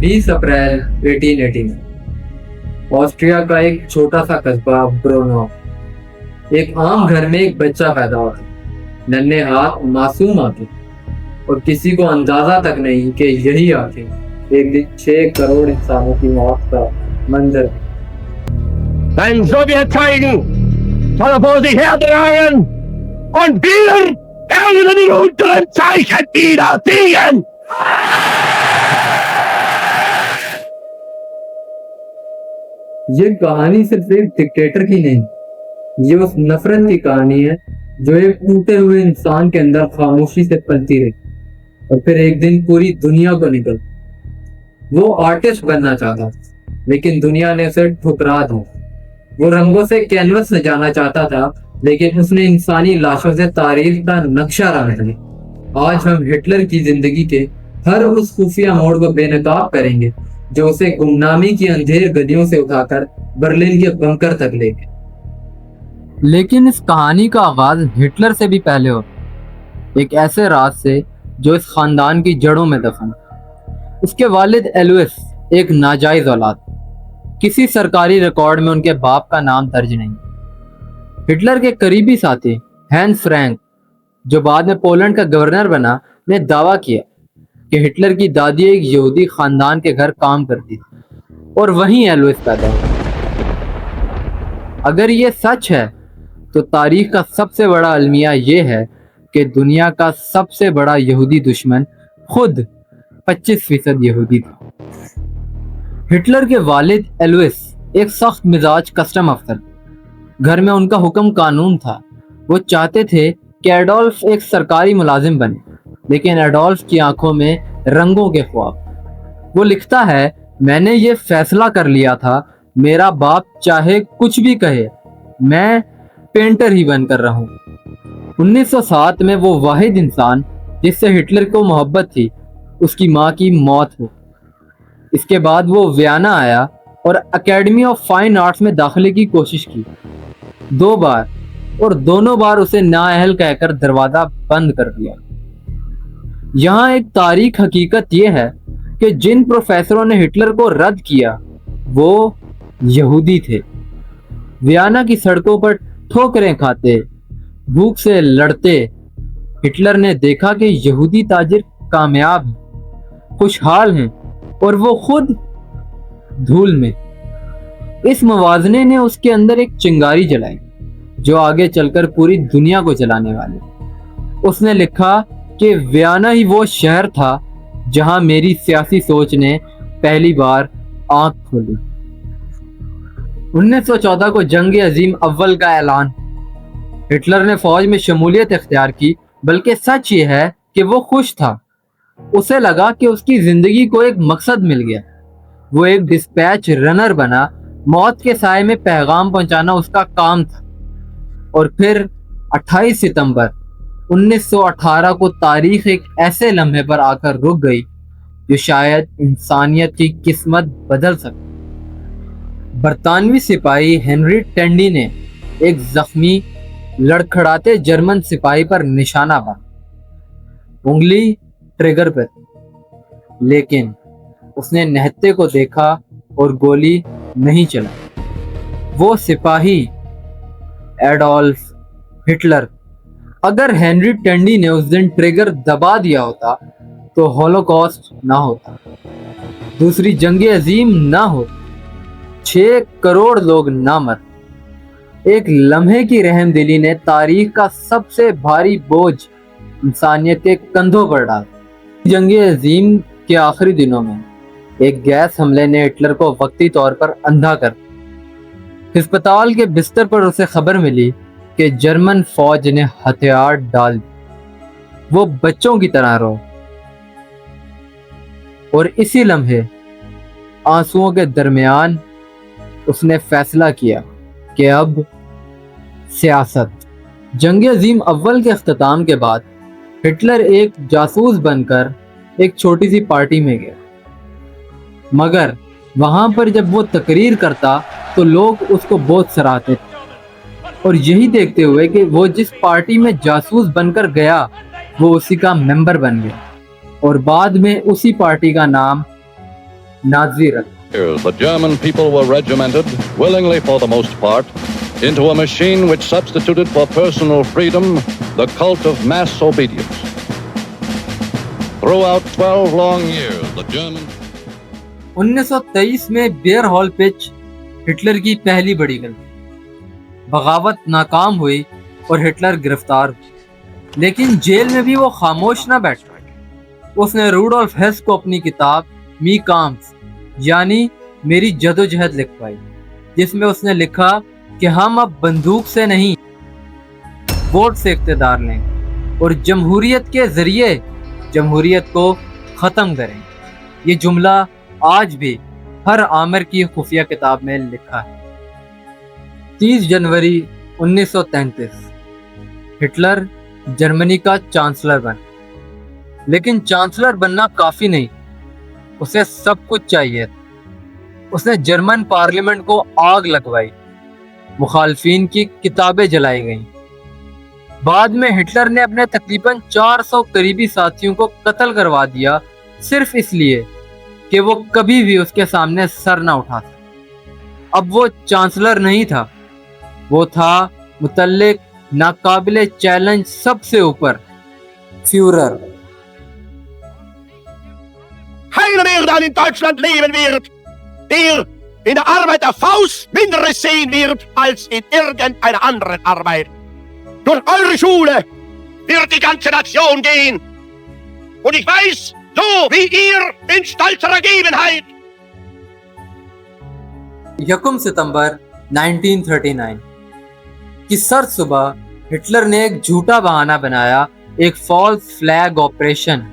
20 अप्रैल 1880 में ऑस्ट्रिया का एक छोटा सा कस्बा ब्रोनो, एक आम घर में एक बच्चा पैदा हुआ। नन्हे हाथ, मासूम आंखें, और किसी को अंदाजा तक नहीं कि यही आंखें एक दिन 6 करोड़ इंसानों की मौत का मंजर। Wenn Sowjetzeigen soll vor sich herdrängen und wir werden die unteren Zeichen wieder sehen. ये कहानी सिर्फ एक डिक्टेटर की नहीं, ये उस नफरत की कहानी है जो एक टूटे हुए इंसान के अंदर खामोशी से पलती रही और फिर एक दिन पूरी दुनिया को निकल। वो आर्टिस्ट बनना चाहता, लेकिन दुनिया ने उसे ठुकरा दिया। वो रंगों से कैनवस सजाना चाहता था, लेकिन उसने इंसानी लाशों से तारीख का नक्शा रंग दिया। आज हम हिटलर की जिंदगी के हर उस खुफिया मोड़ को बेनकाब करेंगे जो उसे गुमनामी की अंधेर गलियों से उठाकर बर्लिन के बंकर तक ले गए। लेकिन इस कहानी का आगाज हिटलर से भी पहले हो, एक ऐसे राज से जो इस खानदान की जड़ों में दफन। उसके वालिद एलोइस एक नाजायज औलाद, किसी सरकारी रिकॉर्ड में उनके बाप का नाम दर्ज नहीं। हिटलर के करीबी साथी हैंस फ्रैंक, जो बाद में पोलैंड का गवर्नर बना, ने दावा किया कि हिटलर की दादी एक यहूदी खानदान के घर काम करती थी और वहीं एलोइस पैदा हुआ। अगर ये सच है तो तारीख का सबसे बड़ा अलमिया ये है कि दुनिया का सबसे बड़ा यहूदी दुश्मन खुद 25% यहूदी था। हिटलर के वालिद एलोइस एक सख्त मिजाज कस्टम अफसर, घर में उनका हुक्म कानून था। वो चाहते थे कि एडोल्फ एक सरकारी मुलाजिम बने, लेकिन एडोल्फ की आंखों में रंगों के ख्वाब। वो लिखता है, मैंने ये फैसला कर लिया था, मेरा बाप चाहे कुछ भी कहे, मैं पेंटर ही बनकर रहूं। 1907 में वो वाहिद इंसान जिससे हिटलर को मोहब्बत थी, उसकी माँ की मौत हो। इसके बाद वो वियना आया और एकेडमी ऑफ फाइन आर्ट्स में दाखिले की कोशिश की 2 बार, और दोनों बार उसे नाअहल कहकर दरवाजा बंद कर दिया। यहाँ एक तारीख हकीकत यह है कि जिन प्रोफेसरों ने हिटलर को रद्द किया वो यहूदी थे। वियना की सड़कों पर ठोकरें खाते, भूख से लड़ते हिटलर ने देखा कि यहूदी ताजिर कामयाब हैं, खुशहाल हैं, और वो खुद धूल में। इस मवाजने ने उसके अंदर एक चिंगारी जलाई जो आगे चलकर पूरी दुनिया को जलाने वाली। उसने लिखा कि वियना ही वो शहर था जहां मेरी सियासी सोच ने पहली बार आंख खोली। 1914 को जंग अजीम अव्वल का ऐलान। हिटलर ने फौज में शमूलियत इख्तियार की, बल्कि सच ये है कि वो खुश था। उसे लगा कि उसकी जिंदगी को एक मकसद मिल गया। वो एक डिस्पैच रनर बना, मौत के साए में पैगाम पहुंचाना उसका काम था। और फिर 28 सितंबर 1918 को तारीख एक ऐसे लम्हे पर आकर रुक गई जो शायद इंसानियत की किस्मत बदल सकती। बरतानवी सिपाही हेनरी टेंडी ने एक जख्मी लड़खड़ाते जर्मन सिपाही पर निशाना बांधा, उंगली ट्रिगर पर, लेकिन उसने निहत्थे को देखा और गोली नहीं चलाई। वो सिपाही एडोल्फ हिटलर। अगर हेनरी टेंडी ने उस दिन ट्रिगर दबा दिया होता तो हॉलोकॉस्ट ना होता, दूसरी जंग अजीम ना हो, 6 करोड़ लोग ना मर। एक लम्हे की रहमदिली ने तारीख का सबसे भारी बोझ इंसानियत के कंधों पर डाला। जंग अजीम के आखिरी दिनों में एक गैस हमले ने हिटलर को वक्ती तौर पर अंधा कर। अस्पताल के बिस्तर पर उसे खबर मिली कि जर्मन फौज ने हथियार डाल दिए। वो बच्चों की तरह रो, और इसी लम्हे आंसुओं के दरमियान उसने फैसला किया कि अब सियासत। जंग अजीम अव्वल के अख्ताम के बाद हिटलर एक जासूस बनकर एक छोटी सी पार्टी में गया, मगर वहां पर जब वो तकरीर करता तो लोग उसको बहुत सराहते थे। और यही देखते हुए कि वो जिस पार्टी में जासूस बनकर गया वो उसी का मेंबर बन गया, और बाद में उसी पार्टी का नाम नाजी रक्त। The German people were regimented, willingly for the most part, into a machine which substituted for personal freedom the cult of mass obedience. Throughout 12 long years, the German 1923 में बेयर हॉल पिच हिटलर की पहली बड़ी गलती। बगावत नाकाम हुई और Hitler गिरफ्तार हुआ, लेकिन जेल में भी वो खामोश ना बैठा। उसने रूडोल्फ हेस को अपनी किताब मी काम्स यानी मेरी जदोजहद लिखवाई, जिसमें उसने लिखा कि हम अब बंदूक से नहीं वोट से इख्तियार लें और जमहूरियत के जरिए जमहूरियत को ख़त्म करें। ये जुमला आज भी हर आमिर की खुफिया किताब में लिखा है। 30 जनवरी 1933 हिटलर जर्मनी का चांसलर बना, लेकिन चांसलर बनना काफ़ी नहीं, उसे सब कुछ चाहिए। उसने जर्मन पार्लियामेंट को आग लगवाई, मुखालफिन की किताबें जलाई गईं। बाद में हिटलर ने अपने तकरीबन 400 करीबी साथियों को कत्ल करवा दिया, सिर्फ इसलिए कि वो कभी भी उसके सामने सर ना उठा सके। अब वो चांसलर नहीं था, वो था मुतल्लिक, नाकाबिले चैलेंज, सबसे ऊपर Führer. Keiner mehr dann in Deutschland leben wird, der in der Arbeit der Faust Minderes sehen wird als in irgendeiner anderen Arbeit. Durch eure Schule wird die ganze Nation gehen. Und ich weiß, so wie ihr in stolzer Ergebenheit. 1 सितंबर 1939 की सर्द सुबह Hitler ने एक झूठा बहाना बनाया, एक false flag operation,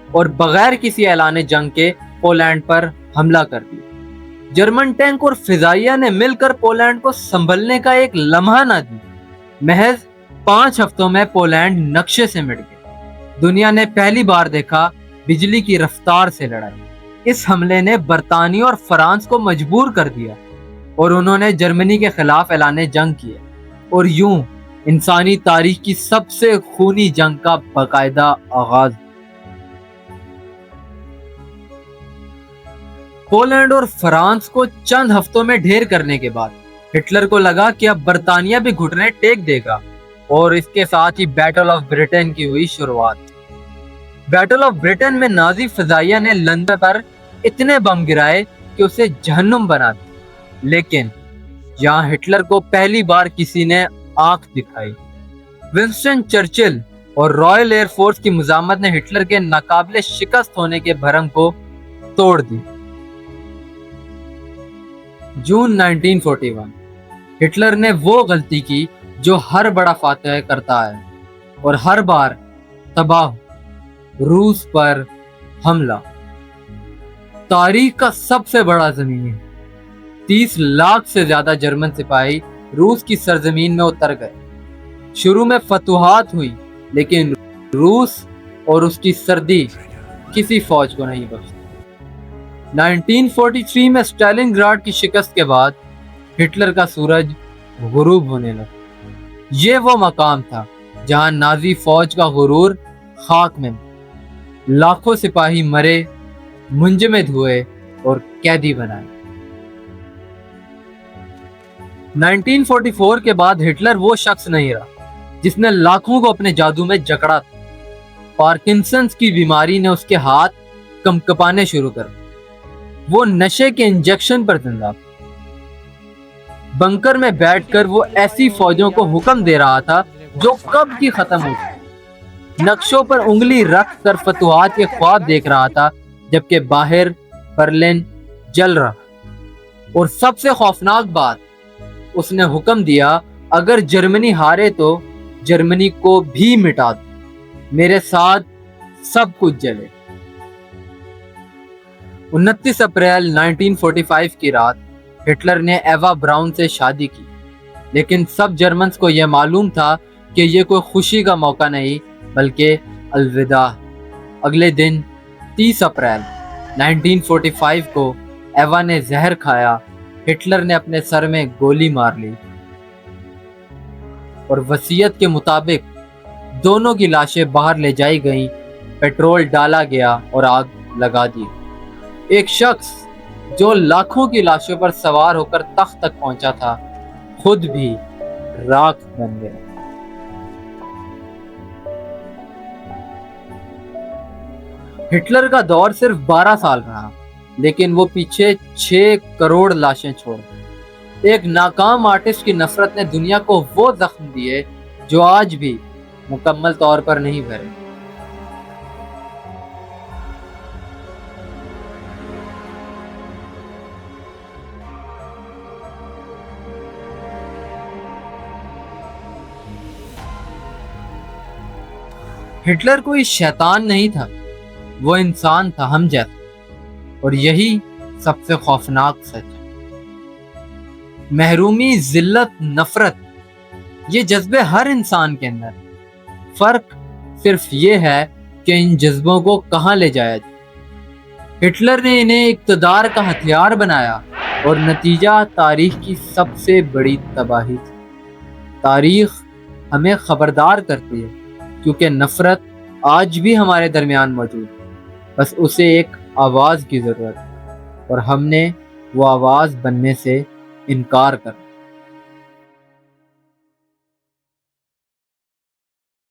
और बगैर किसी ऐलान जंग के पोलैंड पर हमला कर दिया। जर्मन टैंक और फिजाइया ने मिलकर पोलैंड को संभलने का एक लम्हा न दी। महज 5 हफ्तों में पोलैंड नक्शे से मिट गया। दुनिया ने पहली बार देखा बिजली की रफ्तार से लड़ाई। इस हमले ने बरतानिया और फ्रांस को मजबूर कर दिया और उन्होंने जर्मनी के खिलाफ ऐलान जंग किया, और यूं इंसानी तारीख की सबसे खूनी जंग का बाकायदा आगाज। पोलैंड और फ्रांस को चंद हफ्तों में ढेर करने के बाद हिटलर को लगा कि अब बरतानिया भी घुटने टेक देगा, और इसके साथ ही बैटल ऑफ ब्रिटेन की हुई शुरुआत। बैटल ऑफ ब्रिटेन में नाजी फजाइया ने लंदन पर इतने बम गिराए कि उसे जहन्नुम बना दिया, लेकिन यहाँ हिटलर को पहली बार किसी ने आंख दिखाई। विंस्टन चर्चिल और रॉयल एयरफोर्स की मुजामत ने हिटलर के नाकाबिले शिकस्त होने के भरम को तोड़ दी। जून 1941 हिटलर ने वो गलती की जो हर बड़ा फातह करता है, और हर बार तबाह, रूस पर हमला। तारीख का सबसे बड़ा ज़मीन, 30 लाख से ज्यादा जर्मन सिपाही रूस की सरजमीन में उतर गए। शुरू में फतुहात हुई, लेकिन रूस और उसकी सर्दी किसी फौज को नहीं बख्शी। 1943 में स्टालिनग्राड की शिकस्त के बाद हिटलर का सूरज गुरूब होने लगा। ये वो मकाम था जहां नाजी फौज का गुरूर खाक में, लाखों सिपाही मरे, मुंजमद हुए और कैदी बनाए। 1944 के बाद हिटलर वो शख्स नहीं रहा जिसने लाखों को अपने जादू में जकड़ा था। पार्किंसंस की बीमारी ने उसके हाथ कंपकपाने शुरू कर। वो नशे के इंजेक्शन पर जिंदा। बंकर में बैठकर वो ऐसी फौजों को हुक्म दे रहा था जो कब की खत्म हो गई। नक्शों पर उंगली रख कर फतुहात के ख्वाब देख रहा था, जबकि बाहर बर्लिन जल रहा। और सबसे खौफनाक बात, उसने हुक्म दिया, अगर जर्मनी हारे तो जर्मनी को भी मिटा दो, मेरे साथ सब कुछ जले। 29 अप्रैल 1945 की रात हिटलर ने एवा ब्राउन से शादी की, लेकिन सब जर्मन्स को यह मालूम था कि यह कोई खुशी का मौका नहीं बल्कि अलविदा। अगले दिन 30 अप्रैल 1945 को एवा ने जहर खाया। हिटलर ने अपने सर में गोली मार ली और वसीयत के मुताबिक दोनों की लाशें बाहर ले जाई गईं, पेट्रोल डाला गया और आग लगा दी। एक शख्स جو لاکھوں کی لاشوں پر سوار ہو کر تخت تک پہنچا تھا خود بھی راکھ بن گیا۔ ہٹلر کا دور صرف 12 سال رہا، لیکن وہ پیچھے 6 کروڑ لاشیں چھوڑ گئے۔ ایک ناکام آرٹسٹ کی نفرت نے دنیا کو وہ زخم دیے جو آج بھی مکمل طور پر نہیں بھرے۔ ہٹلر کوئی شیطان نہیں تھا، وہ انسان تھا ہم جیسا، اور یہی سب سے خوفناک سچ ہے۔ محرومی، ذلت، نفرت، یہ جذبے ہر انسان کے اندر، فرق صرف یہ ہے کہ ان جذبوں کو کہاں لے جایا جائے۔ ہٹلر نے انہیں اقتدار کا ہتھیار بنایا اور نتیجہ تاریخ کی سب سے بڑی تباہی تھی۔ تاریخ ہمیں خبردار کرتی ہے کیونکہ نفرت آج بھی ہمارے درمیان موجود ہے، بس اسے ایک آواز کی ضرورت ہے، اور ہم نے وہ آواز بننے سے انکار کر دیا۔